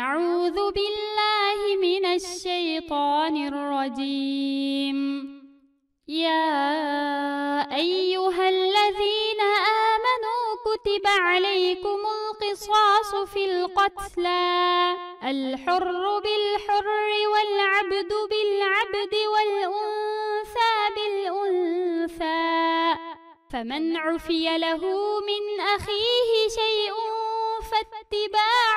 أعوذ بالله من الشيطان الرجيم يا أيها الذين آمنوا كتب عليكم القصاص في القتلى الحر بالحر والعبد بالعبد والأنثى بالأنثى فمن عفي له من أخيه شيء فاتباع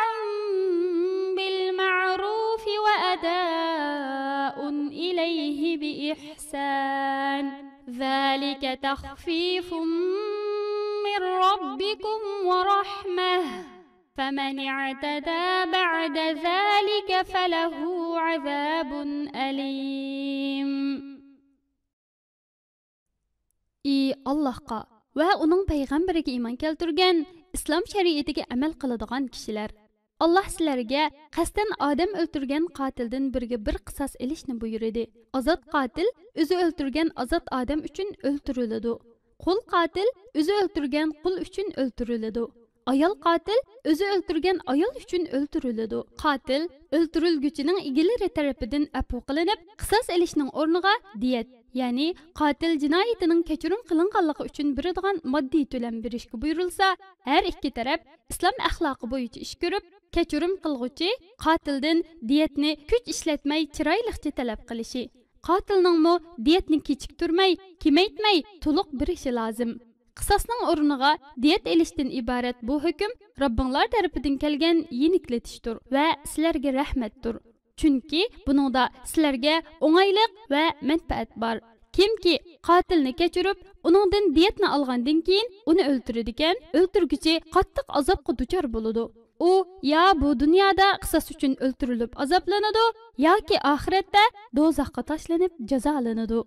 بالمعروف وأداء إليه بإحسان ذلك تخفيف من ربكم ورحمة فمن اعتدى بعد ذلك فله عذاب أليم. Allahqa va uning payg'ambariga iymon keltirgan islom shariatiga amal qiladigan kishilar, Allah sizlarga qasdan odam o'ltirgan qotildan birga bir qisos elishni buyurdi. Ozod qotil o'zi o'ltirgan ozod odam uchun o'ltiriladi. Qul qotil o'zi o'ltirgan qul uchun o'ltiriladi. Ayol qotil o'zi o'ltirgan ayol uchun o'ltiriladi. Qotil o'ltirilguchining egilari tarafidan afu qilinib, qisos elishning o'rniga diyet, ya'ni qotil jinoyatining kechirim qilinganligi uchun beradigan moddiy to'lam berishga buyurilsa, har ikki taraf islom axloqi bo'yicha ish ko'rib, kechirim qilg'uchi qotildan diyetni kuch ishlatmay chiroyliqcha talab qilishi, qotilningmi diyetni kechiktirmay, kemaytmay to'liq berishi lozim. Qisosning o'rniga diyet elishdan iborat bu hukm Rabbinglar tarafidan kelgan yenikletishdir va sizlarga rahmatdir. Chunki buningda sizlarga o'ng'aylik va manfaat bor. Kimki qotilni kechirib, uningdan diyetni olgandan keyin uni o'ltiradigan, o'ltirguchi qattiq azobga duchor bo'ladi. U ya bu dunyoda qisos uchun o'ltirilib azoblanadi yoki oxiratda do'zaxga tashlanib jazolanadi.